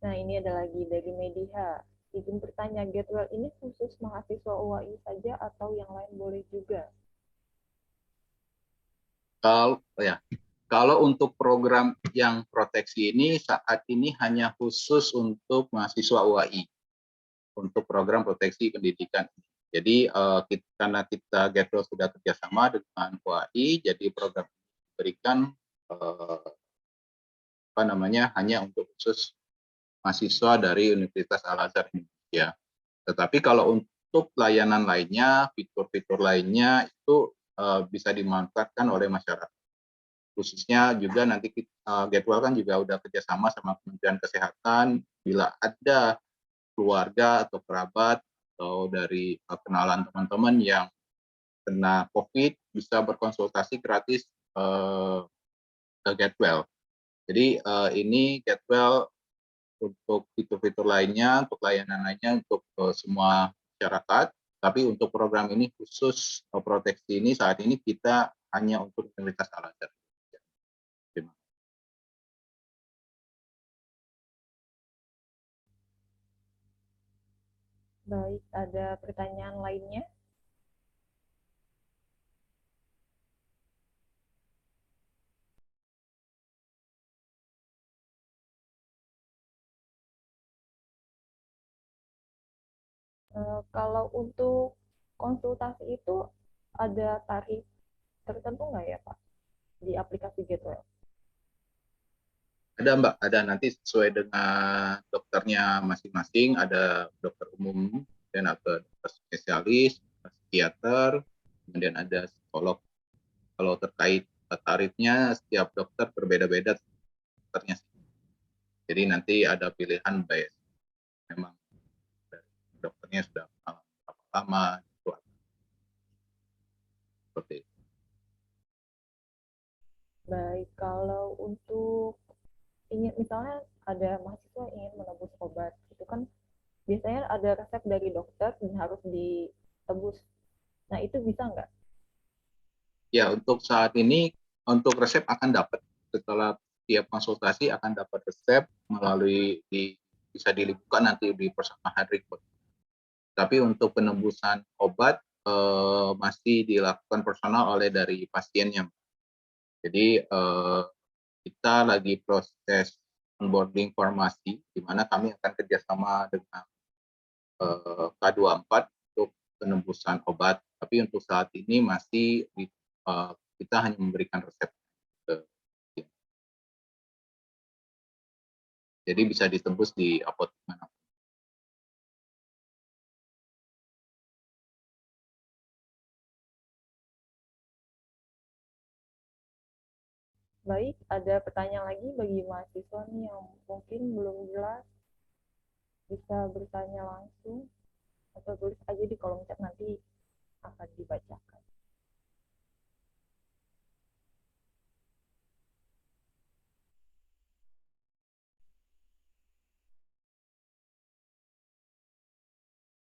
Nah, ini ada lagi dari Mediha. Izin bertanya, Getwell ini khusus mahasiswa UAI saja atau yang lain boleh juga?
Kalau untuk program yang proteksi ini saat ini hanya khusus untuk mahasiswa UAI untuk program proteksi pendidikan. Jadi karena kita Getwell sudah kerjasama dengan UAI, jadi program diberikan hanya untuk khusus mahasiswa dari Universitas Al-Azhar Indonesia. Tetapi kalau untuk layanan lainnya, fitur-fitur lainnya itu bisa dimanfaatkan oleh masyarakat. Khususnya juga nanti Getwell kan juga udah kerjasama sama Kementerian Kesehatan. Bila ada keluarga atau kerabat atau dari kenalan teman-teman yang kena COVID, bisa berkonsultasi gratis ke Getwell. Jadi ini Getwell untuk fitur-fitur lainnya, untuk layanan lainnya, untuk semua masyarakat. Tapi untuk program ini khusus proteksi ini saat ini kita hanya untuk Universitas Al-Azhar.
Baik, ada pertanyaan lainnya? Kalau untuk konsultasi itu ada tarif tertentu nggak ya, Pak, di aplikasi Getwell?
Ada Mbak, ada nanti sesuai dengan dokternya masing-masing, ada dokter umum, dan ada dokter spesialis, psikiater, kemudian ada psikolog. Kalau terkait tarifnya, setiap dokter berbeda-beda dokternya. Jadi nanti ada pilihan baik memang dokternya sudah berapa lama, seperti itu.
Baik, kalau untuk ingin misalnya ada mahasiswa ingin menebus obat, itu kan biasanya ada resep dari dokter dan harus ditebus. Nah, itu bisa nggak?
Ya, untuk saat ini, untuk resep akan dapat setelah tiap konsultasi akan dapat resep melalui bisa diliburkan nanti di persamaan report. Tapi untuk penembusan obat masih dilakukan personal oleh dari pasiennya. Jadi kita lagi proses onboarding formasi, di mana kami akan kerjasama dengan K24 untuk penembusan obat. Tapi untuk saat ini masih kita hanya memberikan resep. Jadi bisa ditembus di apotek mana.
Baik, ada pertanyaan lagi bagi mahasiswa nih yang mungkin belum jelas, bisa bertanya langsung atau tulis aja di kolom chat, nanti akan dibacakan.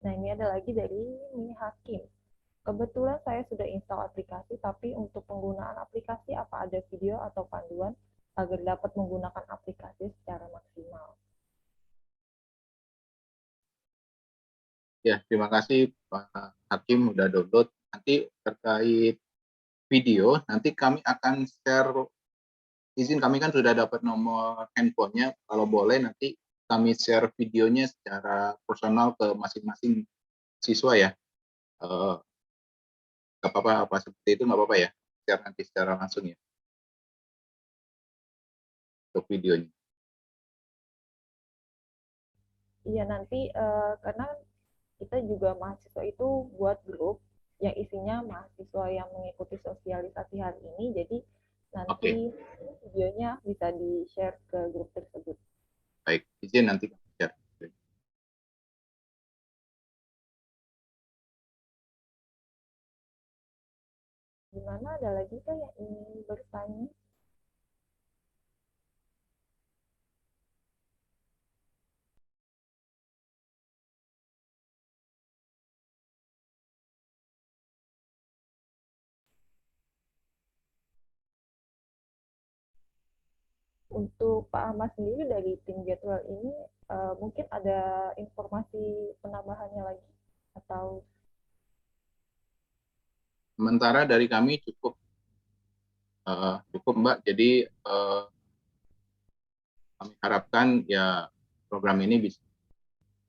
Nah, ini ada lagi dari Mi Hakim. Kebetulan saya sudah install aplikasi, tapi untuk penggunaan aplikasi apa ada video atau panduan agar dapat menggunakan aplikasi secara maksimal?
Ya, terima kasih Pak Hakim udah download. Nanti terkait video, nanti kami akan share, izin kami kan sudah dapat nomor handphonenya, kalau boleh nanti kami share videonya secara personal ke masing-masing siswa ya. Nggak apa-apa, apa seperti itu nggak apa-apa ya, share nanti secara langsung ya untuk videonya.
Iya nanti karena kita juga mahasiswa itu buat grup yang isinya mahasiswa yang mengikuti sosialisasi hari ini, jadi nanti
Oke,
videonya bisa di-share ke grup tersebut.
baik, izin nanti kami share.
Gimana, ada lagi kan yang ingin bertanya? Untuk Pak Ahmad sendiri dari tim jadwal ini, mungkin ada informasi penambahannya lagi atau
Sementara dari kami cukup, cukup Mbak. Jadi kami harapkan ya program ini bisa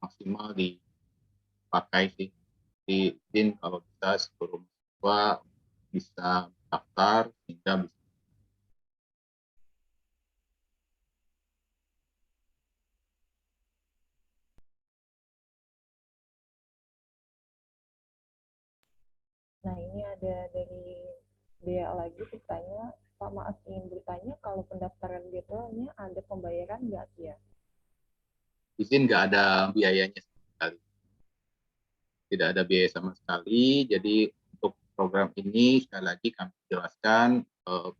maksimal dipakai sih. Di izin kalau bisa seluruh mahasiswa bisa daftar sehingga bisa.
nah ini ada dari dia lagi bertanya, Pak Maaf ingin bertanya kalau pendaftaran jadwalnya ada pembayaran nggak ya?
Izin nggak ada biayanya sama sekali. Tidak ada biaya sama sekali. Jadi untuk program ini sekali lagi kami jelaskan,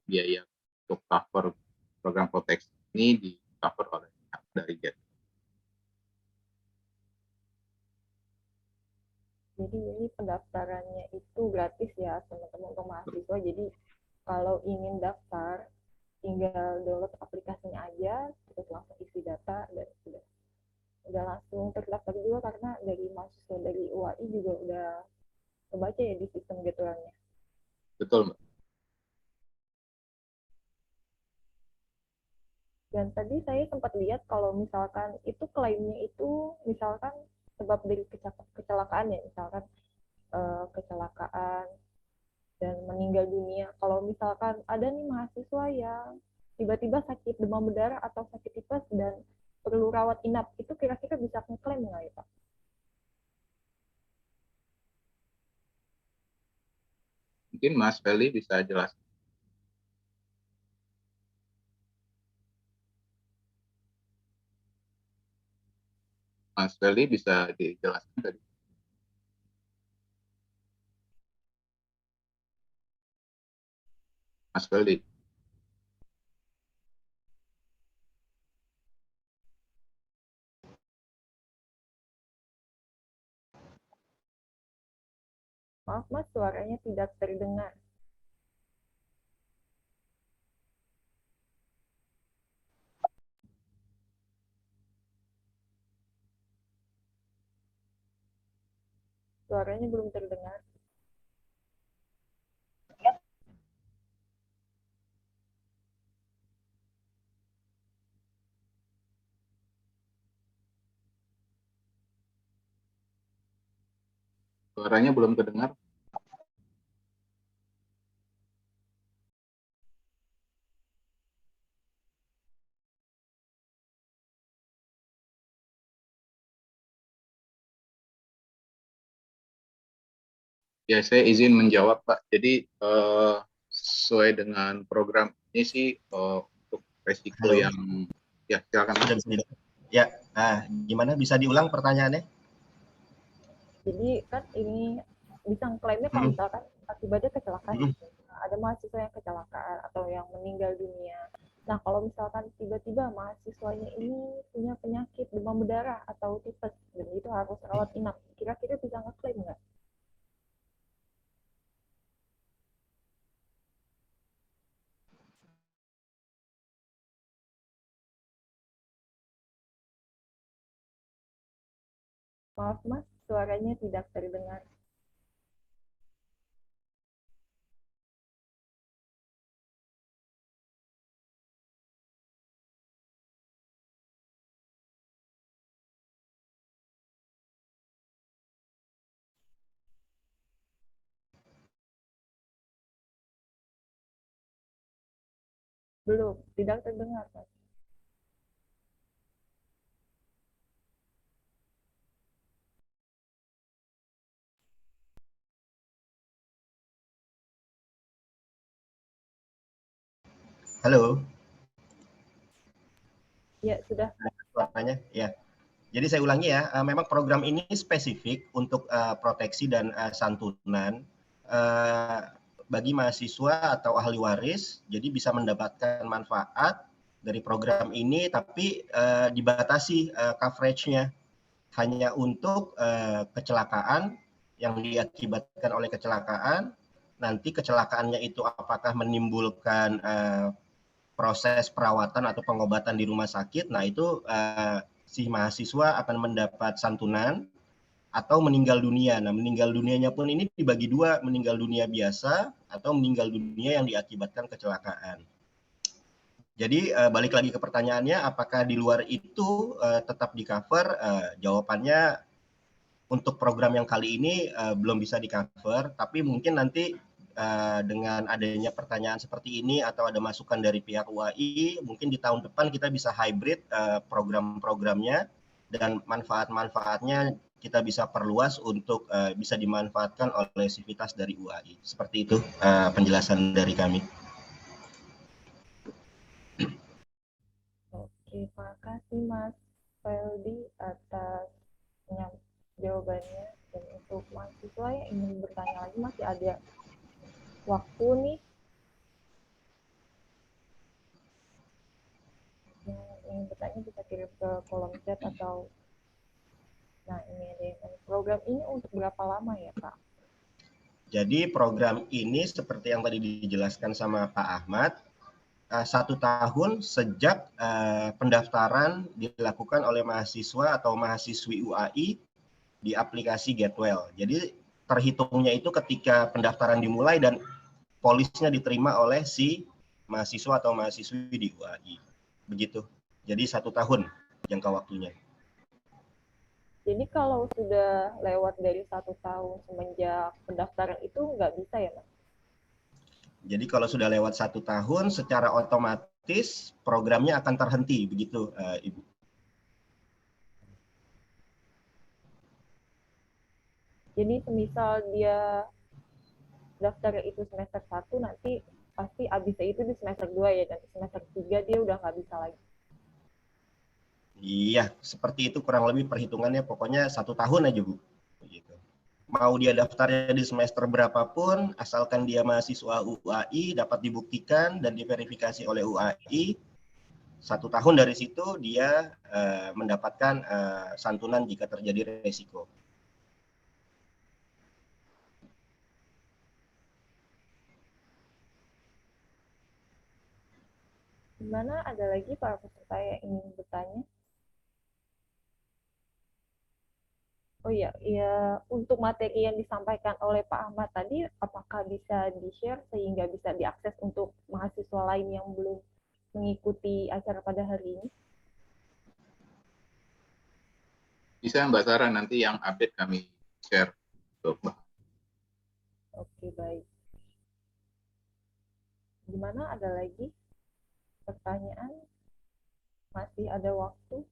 biaya untuk cover program proteksi ini di cover oleh pihak dari JET.
Jadi ini pendaftarannya itu gratis ya teman-teman untuk mahasiswa. Jadi kalau ingin daftar tinggal download aplikasinya aja, terus langsung isi data dan udah langsung terdaftar juga karena dari mahasiswa dari UAI juga udah kebaca ya di sistem jadwalnya.
Betul, Mbak.
Dan tadi saya sempat lihat kalau misalkan itu klaimnya itu misalkan sebab dari kecelakaan ya, misalkan kecelakaan dan meninggal dunia. Kalau misalkan ada nih mahasiswa yang tiba-tiba sakit demam berdarah atau sakit tipes dan perlu rawat inap, itu kira-kira bisa ngeklaim nggak ya Pak?
Mungkin Mas Feli bisa jelaskan. Mas Feli bisa dijelaskan tadi. Mas Feli.
Maaf Mas, suaranya tidak terdengar. Suaranya belum terdengar.
Suaranya belum terdengar. Ya, saya izin menjawab, Pak. Jadi sesuai dengan program ini sih, untuk resiko
Halo,
yang, ya silakan.
sudah bisa didengar? Ya, gimana bisa diulang pertanyaannya?
Jadi kan ini bisa klaimnya kalau
Hmm,
misalkan akibatnya kecelakaan.
hmm.
Ada mahasiswa yang kecelakaan atau yang meninggal dunia. Nah, kalau misalkan tiba-tiba mahasiswanya ini punya penyakit demam berdarah atau tipes dan itu harus rawat inap, kira-kira bisa ngeklaim nggak? Maaf Mas, suaranya tidak terdengar. Belum, tidak terdengar Mas.
Halo,
Ya, sudah.
suaranya ya. Jadi saya ulangi ya, memang program ini spesifik untuk proteksi dan santunan bagi mahasiswa atau ahli waris, jadi bisa mendapatkan manfaat dari program ini, tapi dibatasi coverage-nya hanya untuk kecelakaan yang diakibatkan oleh kecelakaan. Nanti kecelakaannya itu apakah menimbulkan proses perawatan atau pengobatan di rumah sakit, nah itu si mahasiswa akan mendapat santunan atau meninggal dunia. Nah, meninggal dunianya pun ini dibagi dua, meninggal dunia biasa atau meninggal dunia yang diakibatkan kecelakaan. Jadi balik lagi ke pertanyaannya, apakah di luar itu tetap di cover? Jawabannya untuk program yang kali ini belum bisa di cover, tapi mungkin nanti dengan adanya pertanyaan seperti ini atau ada masukan dari pihak UAI, mungkin di tahun depan kita bisa hybrid program-programnya dan manfaat-manfaatnya kita bisa perluas untuk bisa dimanfaatkan oleh sivitas dari UAI. Seperti itu penjelasan dari kami.
Oke, makasih Mas Feldi atas jawabannya. Dan untuk mahasiswa yang ingin bertanya lagi masih ada waktu nih. Yang ingin bertanya bisa kirim ke kolom chat atau nah ini ada yang program ini untuk berapa lama ya Pak?
Jadi program ini seperti yang tadi dijelaskan sama Pak Ahmad, 1 tahun sejak pendaftaran dilakukan oleh mahasiswa atau mahasiswi UAI di aplikasi Getwell. Jadi terhitungnya itu ketika pendaftaran dimulai dan polisnya diterima oleh si mahasiswa atau mahasiswi di UAI. Begitu. Jadi 1 tahun jangka waktunya.
Jadi kalau sudah lewat dari 1 tahun semenjak pendaftaran itu nggak bisa ya Mas?
Jadi kalau sudah lewat 1 tahun, secara otomatis programnya akan terhenti, begitu Ibu.
Jadi semisal dia daftar itu semester 1 nanti pasti abisnya itu di semester 2 ya, dan semester 3 dia udah nggak bisa lagi.
Iya, seperti itu kurang lebih perhitungannya. Pokoknya 1 tahun aja Bu. Begitu. Mau dia daftarnya di semester berapapun, asalkan dia mahasiswa UAI, dapat dibuktikan dan diverifikasi oleh UAI, 1 tahun dari situ dia mendapatkan santunan jika terjadi resiko.
Gimana, ada lagi para peserta yang ingin bertanya? Oh iya, ya, untuk materi yang disampaikan oleh Pak Ahmad tadi, apakah bisa di-share sehingga bisa diakses untuk mahasiswa lain yang belum mengikuti acara pada hari ini?
Bisa Mbak Sarah, nanti yang update kami share untuk Mbak.
Oke, baik. Gimana, ada lagi pertanyaan? Masih ada waktu?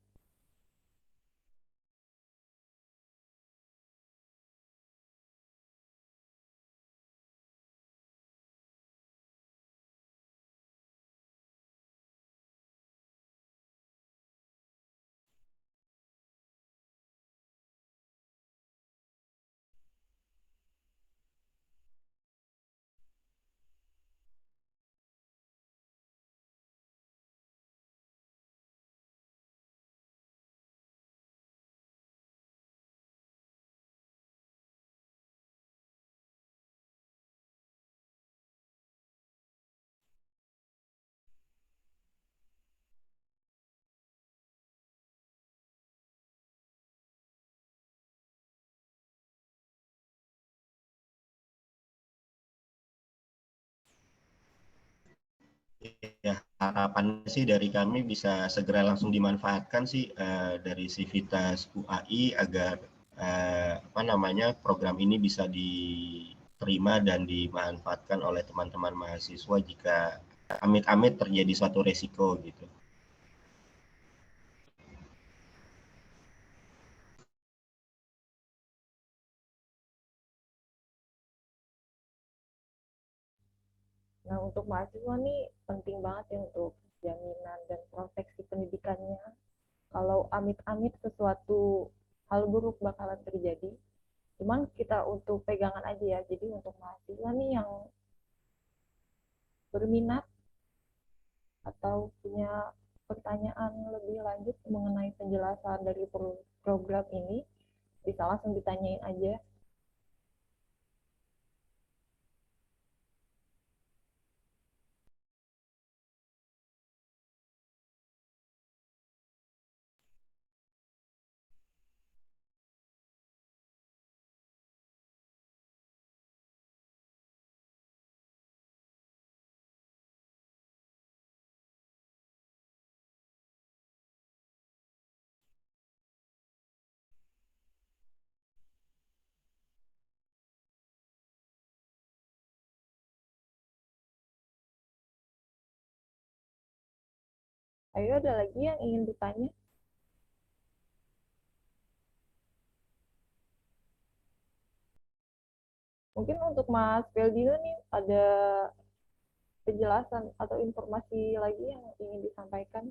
harapannya sih dari kami bisa segera langsung dimanfaatkan sih dari Civitas UAI agar program ini bisa diterima dan dimanfaatkan oleh teman-teman mahasiswa jika amit-amit terjadi suatu resiko gitu.
Nah, untuk mahasiswa nih penting banget ya untuk jaminan dan proteksi pendidikannya. Kalau amit-amit sesuatu hal buruk bakalan terjadi, cuman kita untuk pegangan aja ya. Jadi untuk mahasiswa nih yang berminat atau punya pertanyaan lebih lanjut mengenai penjelasan dari program ini, bisa langsung ditanyain aja. Ayo, ada lagi yang ingin ditanya? Mungkin untuk Mas Feldino nih ada penjelasan atau informasi lagi yang ingin disampaikan?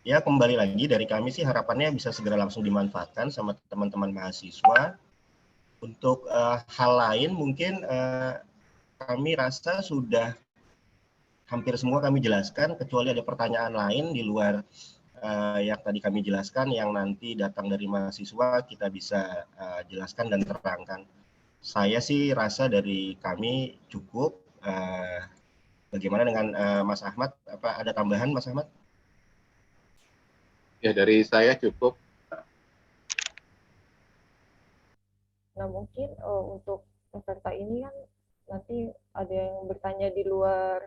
Ya kembali lagi dari kami sih harapannya bisa segera langsung dimanfaatkan sama teman-teman mahasiswa. Untuk hal lain mungkin kami rasa sudah hampir semua kami jelaskan, kecuali ada pertanyaan lain di luar yang tadi kami jelaskan, yang nanti datang dari mahasiswa kita bisa jelaskan dan terangkan. Saya sih rasa dari kami cukup. Bagaimana dengan Mas Ahmad? Apa ada tambahan, Mas Ahmad?
Ya, dari saya cukup.
Nah, mungkin untuk peserta ini kan nanti ada yang bertanya di luar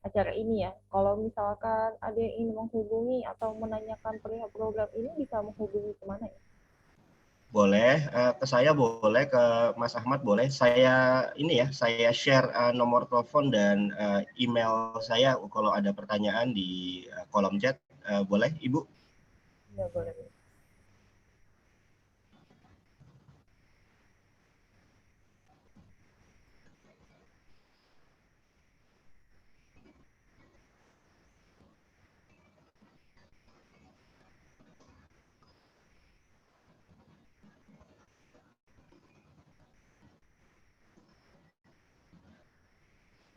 acara ini ya. Kalau misalkan ada yang ingin menghubungi atau menanyakan perihal program ini, bisa menghubungi kemana ya?
Boleh, ke saya boleh, ke Mas Ahmad boleh. Saya saya share nomor telepon dan email saya kalau ada pertanyaan di kolom chat. Boleh, Ibu?
Ya, boleh.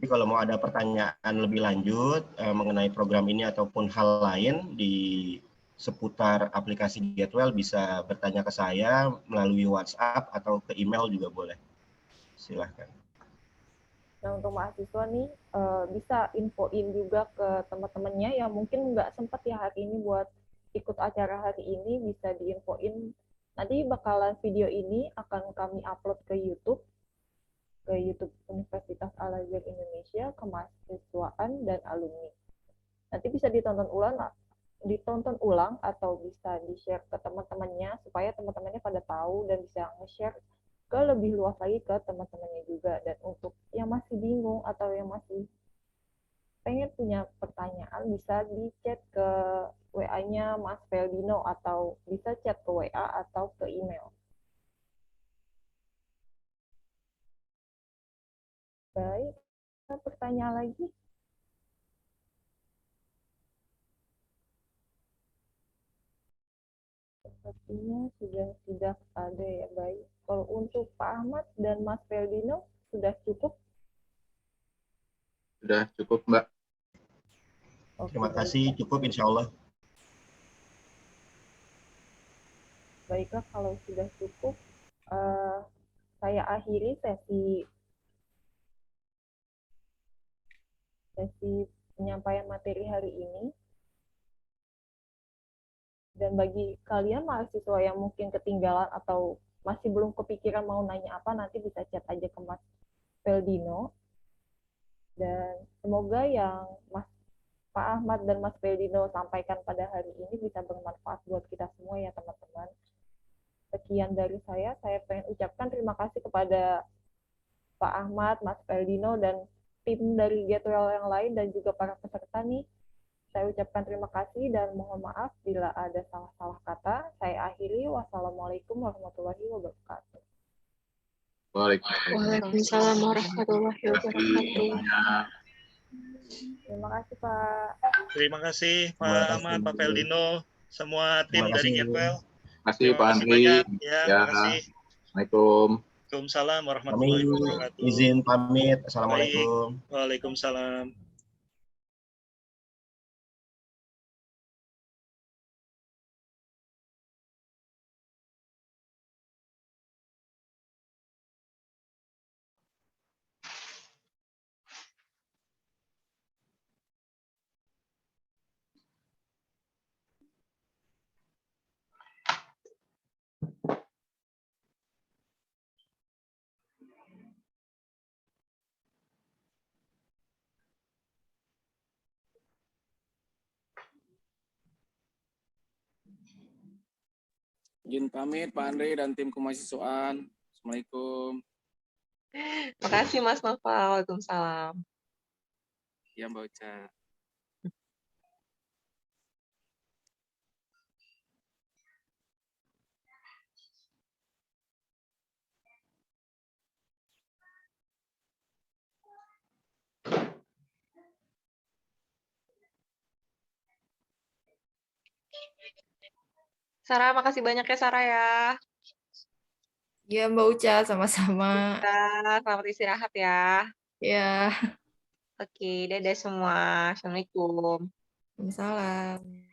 Jadi kalau mau ada pertanyaan lebih lanjut mengenai program ini ataupun hal lain di seputar aplikasi Getwell, bisa bertanya ke saya melalui WhatsApp atau ke email juga boleh. Silahkan.
Nah, untuk mahasiswa nih bisa infoin juga ke teman-temannya yang mungkin nggak sempat ya hari ini buat ikut acara hari ini, bisa diinfoin. Nanti bakalan video ini akan kami upload ke YouTube Universitas Al-Azhar Indonesia, Kemahasiswaan dan Alumni. Nanti bisa ditonton ulang atau bisa di-share ke teman-temannya supaya teman-temannya pada tahu dan bisa nge-share ke lebih luas lagi ke teman-temannya juga. Dan untuk yang masih bingung atau yang masih pengen punya pertanyaan, bisa di chat ke WA-nya Mas Feldino atau bisa chat ke WA atau ke email. Baik, pertanyaan lagi? Sepertinya sudah tidak ada ya. Baik, kalau untuk Pak Ahmad dan Mas Feldino sudah cukup?
Sudah cukup, Mbak.
Oke,
Terima
baik.
kasih, cukup insya Allah.
Baiklah, kalau sudah cukup, saya akhiri sesi penyampaian materi hari ini. Dan bagi kalian mahasiswa yang mungkin ketinggalan atau masih belum kepikiran mau nanya apa, nanti bisa chat aja ke Mas Feldino. Dan semoga yang Pak Ahmad dan Mas Feldino sampaikan pada hari ini bisa bermanfaat buat kita semua ya teman-teman. Sekian dari saya pengen ucapkan terima kasih kepada Pak Ahmad, Mas Feldino, dan tim dari Getwell yang lain dan juga para peserta nih. Saya ucapkan terima kasih dan mohon maaf bila ada salah-salah kata. Saya akhiri. Wassalamualaikum warahmatullahi wabarakatuh.
Waalaikumsalam warahmatullahi wabarakatuh.
Terima kasih Pak.
Terima kasih Pak Ahmad, Pak Feldino, semua tim dari Getwell.
Terima kasih Pak Andri.
Banyak. Ya, terima kasih.
Assalamualaikum.
Waalaikumsalam warahmatullahi wabarakatuh.
Izin pamit. Assalamualaikum.
Waalaikumsalam.
Izin pamit Pak Andre dan tim kemahasiswaan. Assalamualaikum.
Makasih Mas Nova. Waalaikumsalam.
Ya Mbak Uca.
Sarah, makasih banyak ya Sarah ya.
Ya Mbak Uca, sama-sama.
Selamat istirahat ya.
Ya,
Oke, dadah semua. Assalamualaikum.
salam.